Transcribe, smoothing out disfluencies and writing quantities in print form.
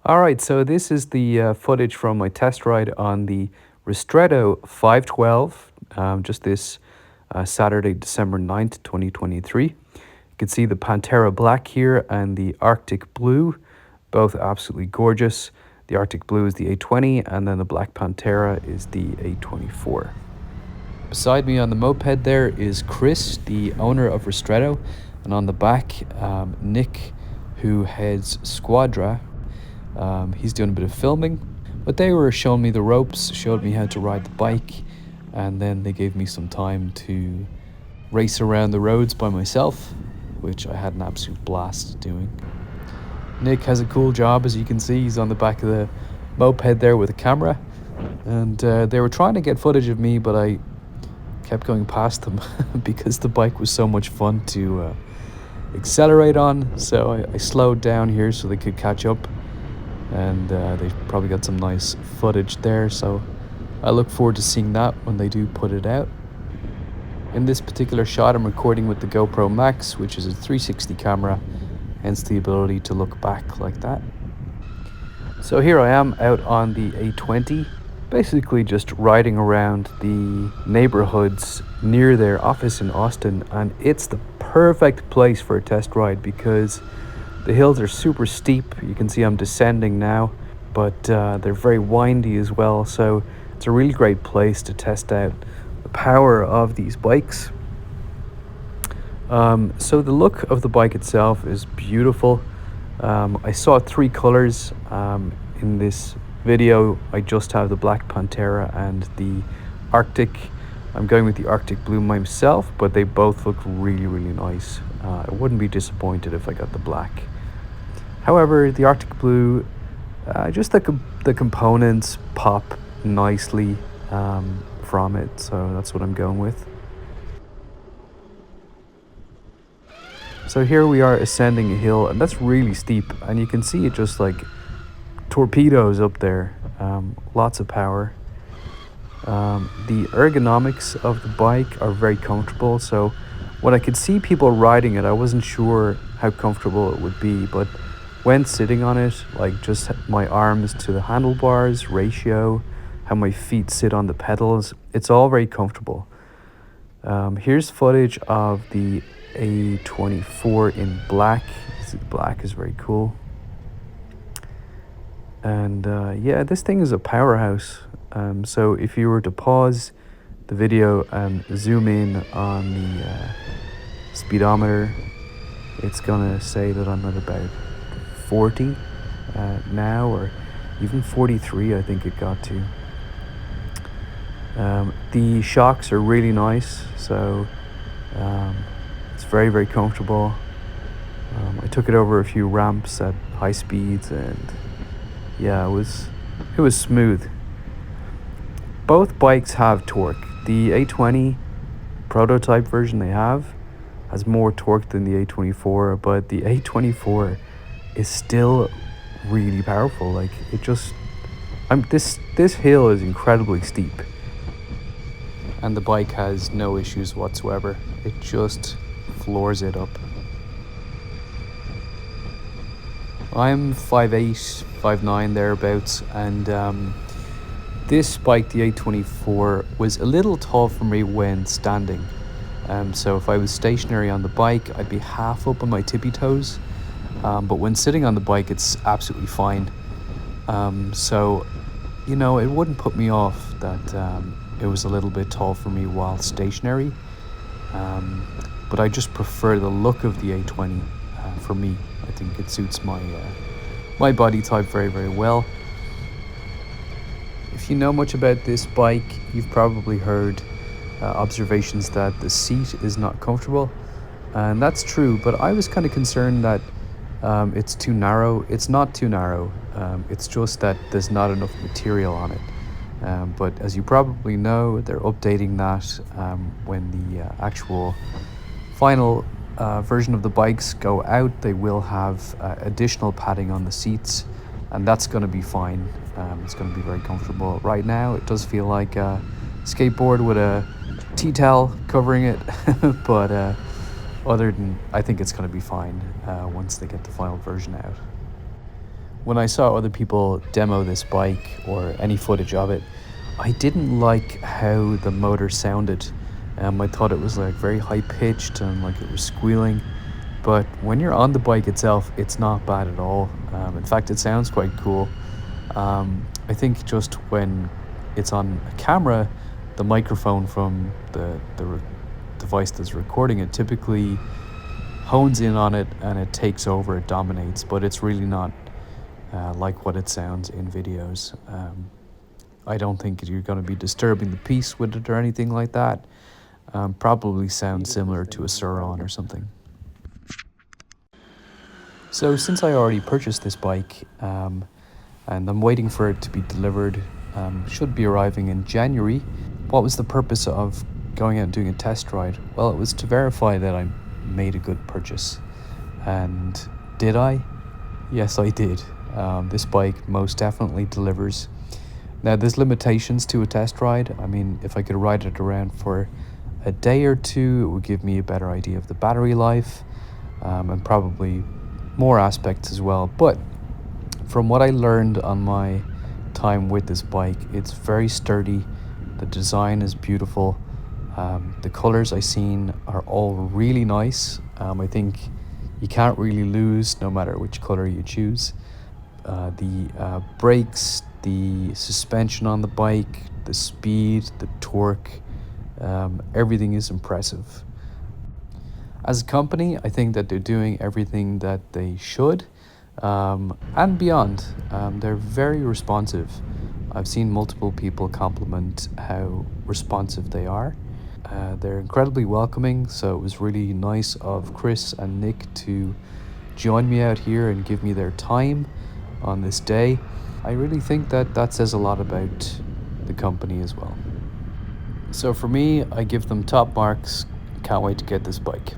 All right, so this is the footage from my test ride on the Ristretto 512, just this Saturday, December 9th, 2023. You can see the Pantera Black here and the Arctic Blue, both absolutely gorgeous. The Arctic Blue is the A20, and then the Black Pantera is the A24. Beside me on the moped there is Chris, the owner of Ristretto, and on the back, Nick, who heads Squadra. He's doing a bit of filming, but they were showing me the ropes, showed me how to ride the bike, and then they gave me some time to race around the roads by myself, which I had an absolute blast doing. Nick has a cool job, as you can see. He's on the back of the moped there with a camera, and they were trying to get footage of me, but I kept going past them because the bike was so much fun to accelerate on. So I slowed down here so they could catch up, and they probably got some nice footage there, so I look forward to seeing that when they do put it out. In this particular shot, I'm recording with the GoPro Max, which is a 360 camera, hence the ability to look back like that. So here I am out on the A20, basically just riding around the neighborhoods near their office in Austin, and it's the perfect place for a test ride because the hills are super steep. You can see I'm descending now, but they're very windy as well, so it's a really great place to test out the power of these bikes. So the look of the bike itself is beautiful. I saw three colors in this video. I just have the Black Pantera and the Arctic. I'm going with the Arctic Blue myself, but they both look really nice. I wouldn't be disappointed if I got the black. However, the Arctic Blue, just the components pop nicely from it, so that's what I'm going with. So here we are ascending a hill, and that's really steep, and you can see it just like torpedoes up there. Lots of power. The ergonomics of the bike are very comfortable, so when I could see people riding it, I wasn't sure how comfortable it would be, but when sitting on it, like just my arms to the handlebars ratio, how my feet sit on the pedals, it's all very comfortable. Here's footage of the A24 in black. The black is very cool. And yeah, this thing is a powerhouse. So if you were to pause the video and zoom in on the speedometer, it's gonna say that I'm at about 40 now, or even 43 I think it got to. The shocks are really nice, so it's very comfortable. I took it over a few ramps at high speeds, and yeah, it was smooth. Both bikes have torque. The A20 prototype version they have has more torque than the A24, but the A24 is still really powerful. Like, it just, this hill is incredibly steep, and the bike has no issues whatsoever. It just floors it up. I'm 5'8", 5'9", thereabouts, and this bike, the A24, was a little tall for me when standing. So if I was stationary on the bike, I'd be half up on my tippy toes. But when sitting on the bike, it's absolutely fine. So, you know, it wouldn't put me off that it was a little bit tall for me while stationary. But I just prefer the look of the A20 for me. I think it suits my body type very well. If you know much about this bike, you've probably heard observations that the seat is not comfortable, and that's true, but I was kind of concerned that it's too narrow. It's not too narrow, it's just that there's not enough material on it. But as you probably know, they're updating that when the actual final version of the bikes go out. They will have additional padding on the seats, and that's going to be fine. It's going to be very comfortable. Right now it does feel like a skateboard with a tea-towel covering it, but other than, I think it's going to be fine once they get the final version out. when I saw other people demo this bike or any footage of it, I didn't like how the motor sounded. I thought it was like very high pitched and like it was squealing. But when you're on the bike itself, it's not bad at all. In fact, it sounds quite cool. I think just when it's on a camera, the microphone from the device that's recording it typically hones in on it and it takes over, it dominates, but it's really not like what it sounds in videos. I don't think you're going to be disturbing the peace with it or anything like that. Probably sounds similar to a Surron or something. So since I already purchased this bike and I'm waiting for it to be delivered, should be arriving in January, what was the purpose of going out and doing a test ride? Well, it was to verify that I made a good purchase. And did I? Yes, I did. This bike most definitely delivers. Now, there's limitations to a test ride. I mean, if I could ride it around for a day or two, it would give me a better idea of the battery life and probably more aspects as well. But from what I learned on my time with this bike, it's very sturdy. The design is beautiful. The colors I've seen are all really nice. I think you can't really lose no matter which color you choose. The brakes, the suspension on the bike, the speed, the torque, everything is impressive. As a company, I think that they're doing everything that they should and beyond. They're very responsive. I've seen multiple people compliment how responsive they are. They're incredibly welcoming, so it was really nice of Chris and Nick to join me out here and give me their time on this day. I really think that that says a lot about the company as well. So for me, I give them top marks. Can't wait to get this bike.